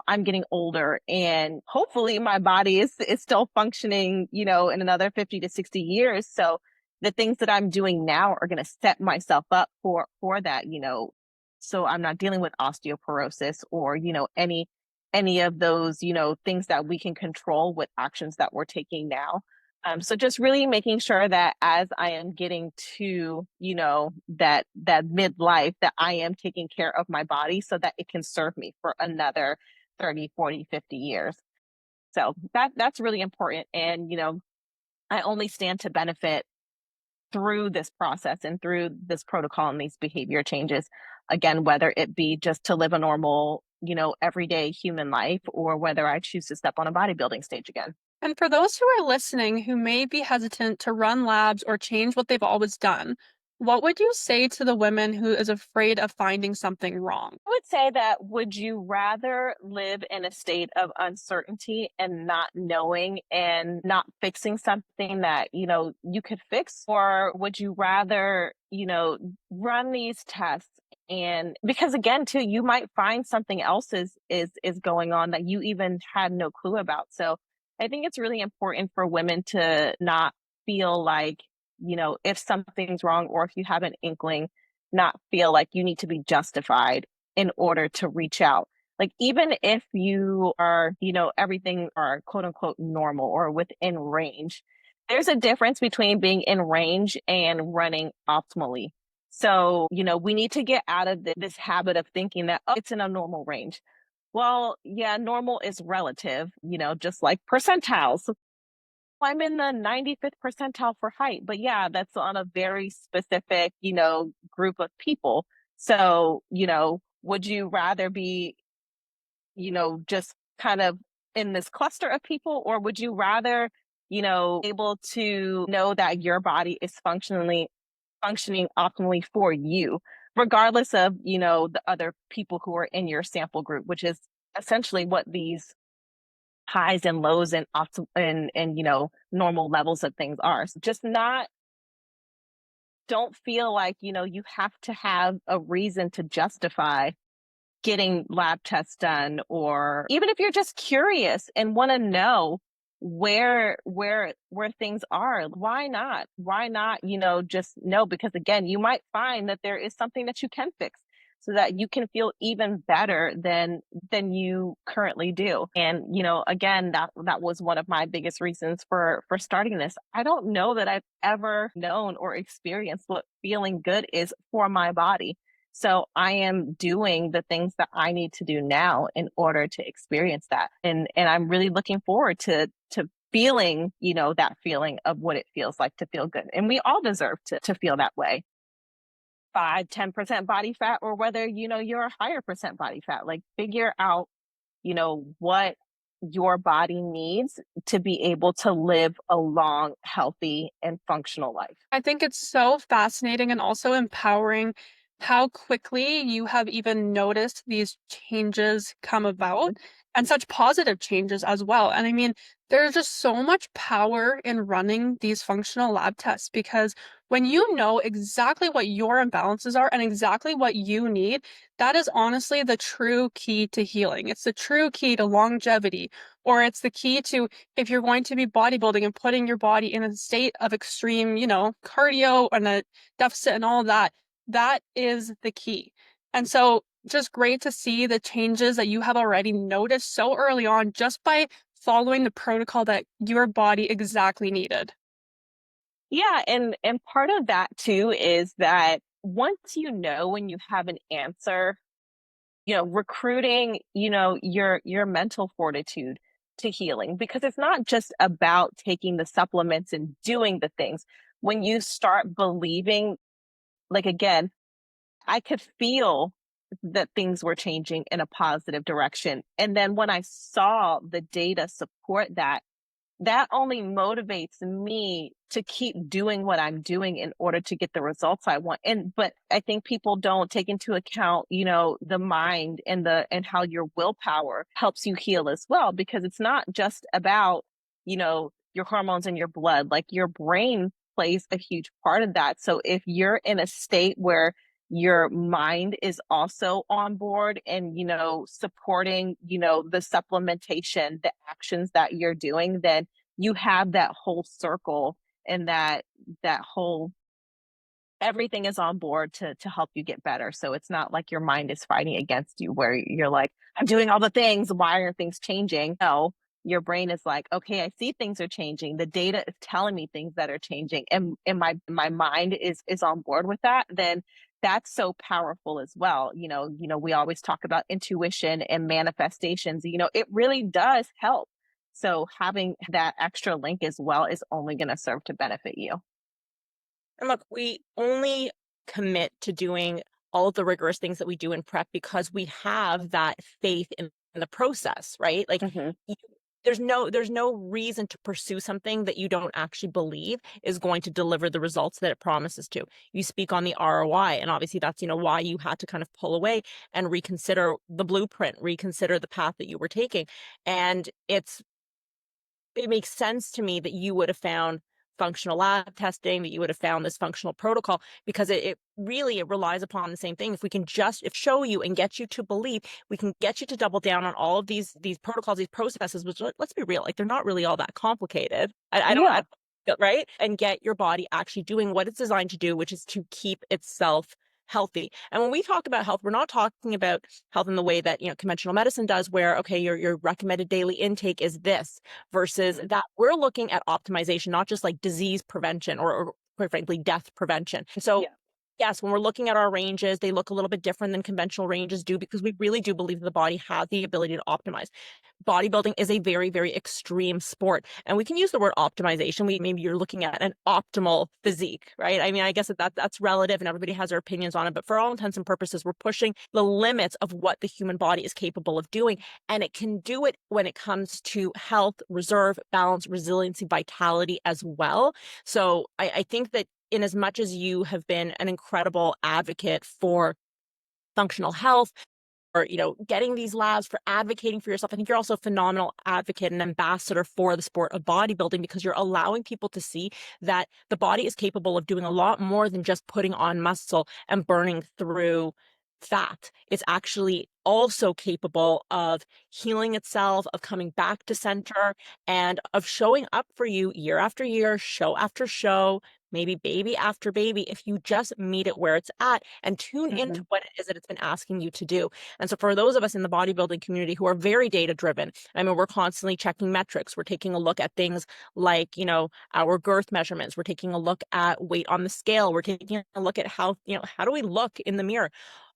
I'm getting older, and hopefully my body is still functioning, in another 50 to 60 years. So the things that I'm doing now are going to set myself up for that, so I'm not dealing with osteoporosis or, any of those, things that we can control with actions that we're taking now. So just really making sure that as I am getting to, that midlife, that I am taking care of my body so that it can serve me for another 30, 40, 50 years. So that's really important. And, I only stand to benefit through this process and through this protocol and these behavior changes. Again, whether it be just to live a normal, everyday human life, or whether I choose to step on a bodybuilding stage again. And for those who are listening who may be hesitant to run labs or change what they've always done, what would you say to the woman who is afraid of finding something wrong? I would say that, would you rather live in a state of uncertainty and not knowing and not fixing something that, you could fix? Or would you rather, run these tests? And because again, too, you might find something else is going on that you even had no clue about. So I think it's really important for women to not feel like, if something's wrong, or if you have an inkling, not feel like you need to be justified in order to reach out. Like, even if you are, everything are quote unquote normal or within range, there's a difference between being in range and running optimally. So, we need to get out of this habit of thinking that, oh, it's in a normal range. Well, yeah, normal is relative, just like percentiles. I'm in the 95th percentile for height, but yeah, that's on a very specific, group of people. So, would you rather be, just kind of in this cluster of people, or would you rather, able to know that your body is functioning optimally for you, regardless of, the other people who are in your sample group, which is essentially what these highs and lows and and normal levels of things are. So just not don't feel like, you have to have a reason to justify getting lab tests done, or even if you're just curious and want to know where things are, why not just know? Because again, you might find that there is something that you can fix, so that you can feel even better than you currently do. And again, that was one of my biggest reasons for starting this. I don't know that I've ever known or experienced what feeling good is for my body. So I am doing the things that I need to do now in order to experience that. And I'm really looking forward to feeling, that feeling of what it feels like to feel good. And we all deserve to feel that way. 5, 10% body fat, or whether, you're a higher percent body fat, like figure out, what your body needs to be able to live a long, healthy, and functional life. I think it's so fascinating and also empowering how quickly you have even noticed these changes come about, and such positive changes as well. And I mean, there's just so much power in running these functional lab tests, because when you know exactly what your imbalances are and exactly what you need, that is honestly the true key to healing. It's the true key to longevity, or it's the key to, if you're going to be bodybuilding and putting your body in a state of extreme, cardio and a deficit and all of that, that is the key. And so just great to see the changes that you have already noticed so early on, just by following the protocol that your body exactly needed. Yeah, and part of that too is that once when you have an answer, recruiting, your mental fortitude to healing, because it's not just about taking the supplements and doing the things. When you start believing, like again, I could feel that things were changing in a positive direction. And then when I saw the data support that, that only motivates me to keep doing what I'm doing in order to get the results I want. But I think people don't take into account, the mind and how your willpower helps you heal as well, because it's not just about, your hormones in your blood. Like, your brain plays a huge part of that. So if you're in a state where your mind is also on board and, supporting, the supplementation, the actions that you're doing, then you have that whole circle and that whole everything is on board to help you get better. So it's not like your mind is fighting against you where you're like, I'm doing all the things. Why are things changing? No, your brain is like, okay, I see things are changing. The data is telling me things that are changing. And my mind is on board with that, then that's so powerful as well. We always talk about intuition and manifestations. It really does help. So having that extra link as well is only going to serve to benefit you. And look, we only commit to doing all of the rigorous things that we do in prep because we have that faith in the process, right? Like Hmm. you, there's no reason to pursue something that you don't actually believe is going to deliver the results that it promises to. You speak on the ROI, and obviously that's, why you had to kind of pull away and reconsider the blueprint, reconsider the path that you were taking. And it makes sense to me that you would have found functional lab testing, that you would have found this functional protocol, because it really it relies upon the same thing. If we can if show you and get you to believe, we can get you to double down on all of these protocols, these processes, which, let's be real, like they're not really all that complicated. Yeah. Right? And get your body actually doing what it's designed to do, which is to keep itself healthy. And when we talk about health, we're not talking about health in the way that, conventional medicine does, where, okay, your recommended daily intake is this, versus Mhm. that we're looking at optimization, not just like disease prevention or quite frankly, death prevention. So Yeah. yes, when we're looking at our ranges, they look a little bit different than conventional ranges do, because we really do believe that the body has the ability to optimize. Bodybuilding is a very, very extreme sport. And we can use the word optimization. Maybe you're looking at an optimal physique, right? I mean, I guess that's relative and everybody has their opinions on it. But for all intents and purposes, we're pushing the limits of what the human body is capable of doing. And it can do it when it comes to health, reserve, balance, resiliency, vitality as well. So I think that in as much as you have been an incredible advocate for functional health, or getting these labs, for advocating for yourself, I think you're also a phenomenal advocate and ambassador for the sport of bodybuilding, because you're allowing people to see that the body is capable of doing a lot more than just putting on muscle and burning through fat. It's actually also capable of healing itself, of coming back to center, and of showing up for you year after year, show after show, maybe baby after baby, if you just meet it where it's at and tune into Mhm. what it is that it's been asking you to do. And so for those of us in the bodybuilding community who are very data driven, I mean, we're constantly checking metrics. We're taking a look at things like, our girth measurements. We're taking a look at weight on the scale. We're taking a look at how, how do we look in the mirror?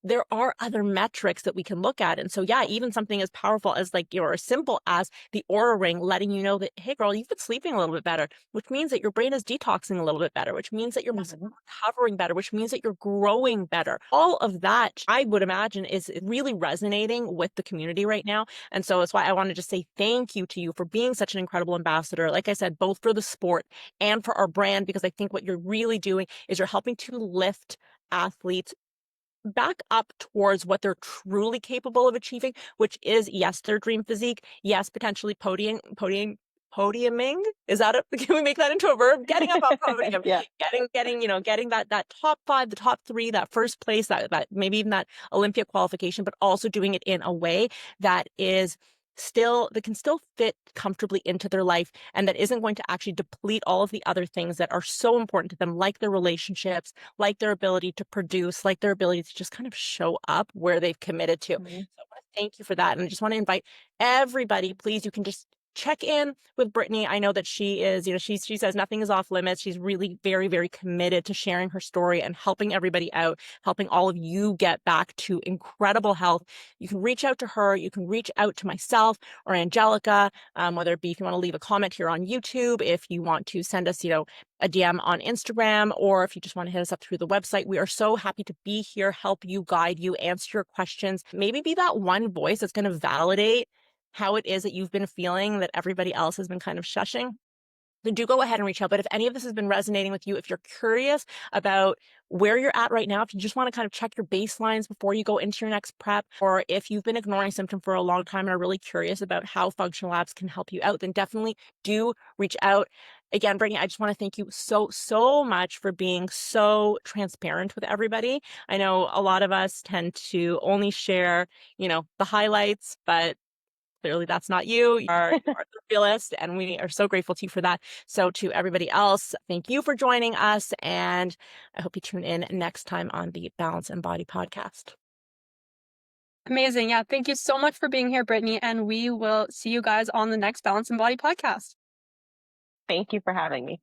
There are other metrics that we can look at. And so, yeah, even something as powerful as like, as simple as the Aura Ring letting you know that, hey, girl, you've been sleeping a little bit better, which means that your brain is detoxing a little bit better, which means that your muscles Mhm. are recovering better, which means that you're growing better. All of that, I would imagine, is really resonating with the community right now. And so that's why I want to just say thank you to you for being such an incredible ambassador, like I said, both for the sport and for our brand, because I think what you're really doing is you're helping to lift athletes back up towards what they're truly capable of achieving, which is, yes, their dream physique, yes, potentially podiuming. Is that it? Can we make that into a verb? Getting up on podium, Yeah. getting that top 5, the top 3, that first place, that maybe even that Olympia qualification, but also doing it in a way that is that can still fit comfortably into their life, and that isn't going to actually deplete all of the other things that are so important to them, like their relationships, like their ability to produce, like their ability to just kind of show up where they've committed to. So Mhm. I want to thank you for that. And I just want to invite everybody, please, you can just check in with Brittany. I know that she is, she says nothing is off limits. She's really very, very committed to sharing her story and helping everybody out, helping all of you get back to incredible health. You can reach out to her. You can reach out to myself or Angelica, whether it be if you want to leave a comment here on YouTube, if you want to send us, a DM on Instagram, or if you just want to hit us up through the website. We are so happy to be here, help you, guide you, answer your questions, maybe be that one voice that's going to validate how it is that you've been feeling that everybody else has been kind of shushing. then do go ahead and reach out. But if any of this has been resonating with you, if you're curious about where you're at right now, if you just want to kind of check your baselines before you go into your next prep, or if you've been ignoring symptom for a long time and are really curious about how functional labs can help you out, then definitely do reach out. Again, Brittany, I just want to thank you so much for being so transparent with everybody. I know a lot of us tend to only share, the highlights, but clearly that's not you. You are the realist, and we are so grateful to you for that. So to everybody else, thank you for joining us, and I hope you tune in next time on the Balance and Body podcast. Amazing. Yeah. Thank you so much for being here, Brittany. And we will see you guys on the next Balance and Body podcast. Thank you for having me.